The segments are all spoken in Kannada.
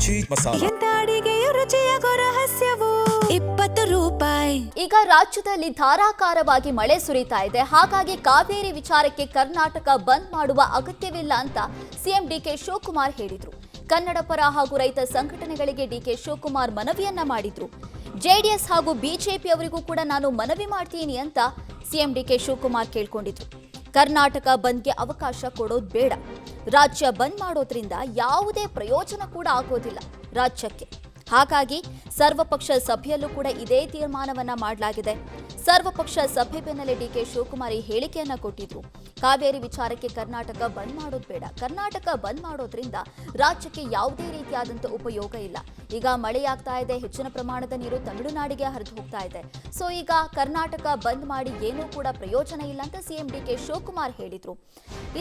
ಚೀಟ್ ಮಸಾಲ. ಎಂತ ಅಡಿಗೆಯ ರುಚಿಯಾಗೋ ರಹಸ್ಯವು 20 ರೂಪಾಯಿ. ಈಗ ರಾಜ್ಯದಲ್ಲಿ ಧಾರಾಕಾರವಾಗಿ ಮಳೆ ಸುರಿತಾ ಇದೆ. ಹಾಗಾಗಿ ಕಾವೇರಿ ವಿಚಾರಕ್ಕೆ ಕರ್ನಾಟಕ ಬಂದ್ ಮಾಡುವ ಅಗತ್ಯವಿಲ್ಲ ಅಂತ ಸಿಎಂ ಡಿಕೆ ಶಿವಕುಮಾರ್ ಹೇಳಿದ್ರು. ಕನ್ನಡ ಪರ ಹಾಗೂ ರೈತ ಸಂಘಟನೆಗಳಿಗೆ ಡಿಕೆ ಶಿವಕುಮಾರ್ ಮನವಿಯನ್ನ ಮಾಡಿದ್ರು. ಜೆಡಿಎಸ್ ಹಾಗೂ ಬಿಜೆಪಿ ಅವರಿಗೂ ಕೂಡ ನಾನು ಮನವಿ ಮಾಡ್ತೀನಿ ಅಂತ ಸಿಎಂ ಡಿಕೆ ಶಿವಕುಮಾರ್ ಕೇಳ್ಕೊಂಡಿದ್ರು. ಕರ್ನಾಟಕ ಬಂದ್ಗೆ ಅವಕಾಶ ಕೊಡೋದು ಬೇಡ. ರಾಜ್ಯ ಬಂದ್ ಮಾಡೋದ್ರಿಂದ ಯಾವುದೇ ಪ್ರಯೋಜನ ಕೂಡ ಆಗೋದಿಲ್ಲ ರಾಜ್ಯಕ್ಕೆ. ಹಾಗಾಗಿ ಸರ್ವಪಕ್ಷ ಸಭೆಯಲ್ಲೂ ಕೂಡ ಇದೇ ತೀರ್ಮಾನವನ್ನ ಮಾಡಲಾಗಿದೆ. ಸರ್ವಪಕ್ಷ ಸಭೆ ಬೆನ್ನಲ್ಲೇ ಡಿಕೆ ಶಿವಕುಮಾರ್ ಈ ಹೇಳಿಕೆಯನ್ನ ಕೊಟ್ಟಿದ್ರು. ಕಾವೇರಿ ವಿಚಾರಕ್ಕೆ ಕರ್ನಾಟಕ ಬಂದ್ ಮಾಡೋದು ಬೇಡ. ಕರ್ನಾಟಕ ಬಂದ್ ಮಾಡೋದ್ರಿಂದ ರಾಜ್ಯಕ್ಕೆ ಯಾವುದೇ ರೀತಿಯಾದಂಥ ಉಪಯೋಗ ಇಲ್ಲ. ಈಗ ಮಳೆಯಾಗ್ತಾ ಇದೆ, ಹೆಚ್ಚಿನ ಪ್ರಮಾಣದ ನೀರು ತಮಿಳುನಾಡಿಗೆ ಹರಿದು ಹೋಗ್ತಾ ಇದೆ. ಸೊ ಈಗ ಕರ್ನಾಟಕ ಬಂದ್ ಮಾಡಿ ಏನೂ ಕೂಡ ಪ್ರಯೋಜನ ಇಲ್ಲ ಅಂತ ಸಿಎಂ ಡಿಕೆ ಶಿವಕುಮಾರ್ ಹೇಳಿದ್ರು.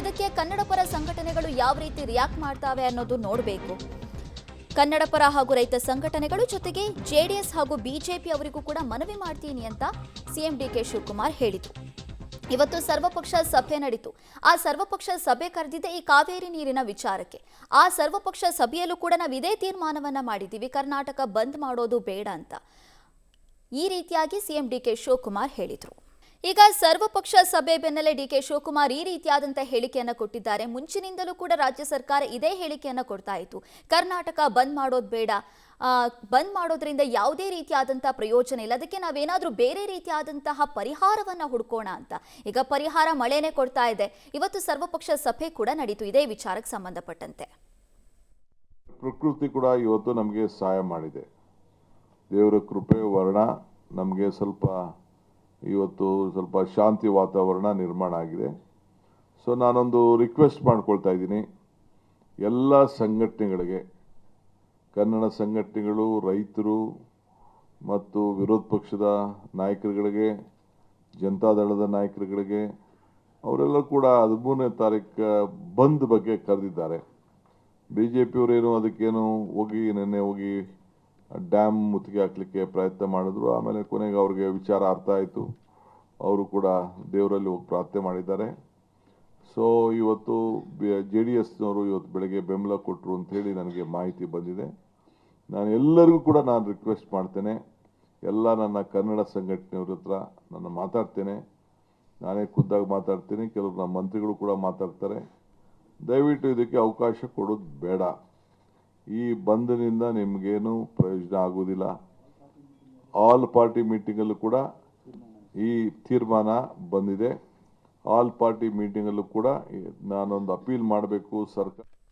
ಇದಕ್ಕೆ ಕನ್ನಡ ಪರ ಸಂಘಟನೆಗಳು ಯಾವ ರೀತಿ ರಿಯಾಕ್ಟ್ ಮಾಡ್ತಾವೆ ಅನ್ನೋದು ನೋಡಬೇಕು. ಕನ್ನಡ ಪರ ಹಾಗೂ ರೈತ ಸಂಘಟನೆಗಳು ಜೊತೆಗೆ ಜೆಡಿಎಸ್ ಹಾಗೂ ಬಿಜೆಪಿ ಅವರಿಗೂ ಕೂಡ ಮನವಿ ಮಾಡ್ತೀನಿ ಅಂತ ಸಿಎಂ ಡಿಕೆ ಶಿವಕುಮಾರ್ ಹೇಳಿದ್ರು. ಇವತ್ತು ಸರ್ವಪಕ್ಷ ಸಭೆ ನಡೀತು. ಆ ಸರ್ವಪಕ್ಷ ಸಭೆ ಕರೆದಿದ್ದೆ ಈ ಕಾವೇರಿ ನೀರಿನ ವಿಚಾರಕ್ಕೆ. ಆ ಸರ್ವಪಕ್ಷ ಸಭೆಯಲ್ಲೂ ಕೂಡ ನಾವು ಇದೇ ತೀರ್ಮಾನವನ್ನ ಮಾಡಿದ್ದೀವಿ, ಕರ್ನಾಟಕ ಬಂದ್ ಮಾಡೋದು ಬೇಡ ಅಂತ. ಈ ರೀತಿಯಾಗಿ ಸಿಎಂ ಡಿಕೆ ಶಿವಕುಮಾರ್ ಹೇಳಿದ್ರು. ಈಗ ಸರ್ವಪಕ್ಷ ಸಭೆ ಬೆನ್ನಲ್ಲೇ ಡಿಕೆ ಶಿವಕುಮಾರ್ ಈ ರೀತಿಯಾದಂಥ ಹೇಳಿಕೆಯನ್ನು ಕೊಟ್ಟಿದ್ದಾರೆ. ಮುಂಚಿನಿಂದಲೂ ಕೂಡ ರಾಜ್ಯ ಸರ್ಕಾರ ಇದೇ ಹೇಳಿಕೆಯನ್ನು ಕೊಡ್ತಾ ಇತ್ತು, ಕರ್ನಾಟಕ ಬಂದ್ ಮಾಡೋದು ಬೇಡ, ಬಂದ್ ಮಾಡೋದ್ರಿಂದ ಯಾವುದೇ ರೀತಿಯಾದಂಥ ಪ್ರಯೋಜನ ಇಲ್ಲ, ಅದಕ್ಕೆ ನಾವೇನಾದರೂ ಬೇರೆ ರೀತಿಯಾದಂತಹ ಪರಿಹಾರವನ್ನು ಹುಡ್ಕೋಣ ಅಂತ. ಈಗ ಪರಿಹಾರ ಮಳೆನೇ ಕೊಡ್ತಾ ಇದೆ. ಇವತ್ತು ಸರ್ವಪಕ್ಷ ಸಭೆ ಕೂಡ ನಡೀತು ಇದೇ ವಿಚಾರಕ್ಕೆ ಸಂಬಂಧಪಟ್ಟಂತೆ. ಪ್ರಕೃತಿ ಕೂಡ ಇವತ್ತು ನಮಗೆ ಸಹಾಯ ಮಾಡಿದೆ. ದೇವರ ಕೃಪೆ ವರ್ಣ ನಮಗೆ ಇವತ್ತು ಸ್ವಲ್ಪ ಶಾಂತಿ ವಾತಾವರಣ ನಿರ್ಮಾಣ ಆಗಿದೆ. ಸೊ ನಾನೊಂದು ರಿಕ್ವೆಸ್ಟ್ ಮಾಡ್ಕೊಳ್ತಾ ಇದ್ದೀನಿ ಎಲ್ಲ ಸಂಘಟನೆಗಳಿಗೆ, ಕನ್ನಡ ಸಂಘಟನೆಗಳು, ರೈತರು ಮತ್ತು ವಿರೋಧ ಪಕ್ಷದ ನಾಯಕರುಗಳಿಗೆ, ಜನತಾದಳದ ನಾಯಕರುಗಳಿಗೆ, ಅವರೆಲ್ಲ ಕೂಡ 13ನೇ ತಾರೀಕು ಬಂದ್ ಬಗ್ಗೆ ಕರೆದಿದ್ದಾರೆ. BJP-ಅವರೇನು ಅದಕ್ಕೇನು ನಿನ್ನೆ ಹೋಗಿ ಡ್ಯಾಮ್ ಮುತ್ತಿಗೆ ಹಾಕಲಿಕ್ಕೆ ಪ್ರಯತ್ನ ಮಾಡಿದ್ರು. ಆಮೇಲೆ ಕೊನೆಗೆ ಅವ್ರಿಗೆ ವಿಚಾರ ಅರ್ಥ ಆಯಿತು. ಅವರು ಕೂಡ ದೇವರಲ್ಲಿ ಹೋಗಿ ಪ್ರಾರ್ಥನೆ ಮಾಡಿದ್ದಾರೆ. ಸೊ ಇವತ್ತು JDS-ನವರು ಇವತ್ತು ಬೆಳಗ್ಗೆ ಬೆಂಬಲ ಕೊಟ್ಟರು ಅಂಥೇಳಿ ನನಗೆ ಮಾಹಿತಿ ಬಂದಿದೆ. ನಾನು ಎಲ್ಲರಿಗೂ ಕೂಡ ರಿಕ್ವೆಸ್ಟ್ ಮಾಡ್ತೇನೆ, ಎಲ್ಲ ನನ್ನ ಕನ್ನಡ ಸಂಘಟನೆಯವ್ರ ಹತ್ರ ನಾನು ಮಾತಾಡ್ತೇನೆ, ನಾನೇ ಖುದ್ದಾಗಿ ಮಾತಾಡ್ತೀನಿ, ಕೆಲವರು ನಮ್ಮ ಮಂತ್ರಿಗಳು ಕೂಡ ಮಾತಾಡ್ತಾರೆ. ದಯವಿಟ್ಟು ಇದಕ್ಕೆ ಅವಕಾಶ ಕೊಡೋದು ಬೇಡ. ಈ ಬಂದ್ನಿಂದ ನಿಮಗೇನು ಪ್ರಯೋಜನ ಆಗುವುದಿಲ್ಲ. ಆಲ್ ಪಾರ್ಟಿ ಮೀಟಿಂಗಲ್ಲೂ ಕೂಡ ಈ ತೀರ್ಮಾನ ಬಂದಿದೆ. ಆಲ್ ಪಾರ್ಟಿ ಮೀಟಿಂಗಲ್ಲೂ ಕೂಡ ನಾನೊಂದು ಅಪೀಲ್ ಮಾಡಬೇಕು ಸರ್ಕಾರ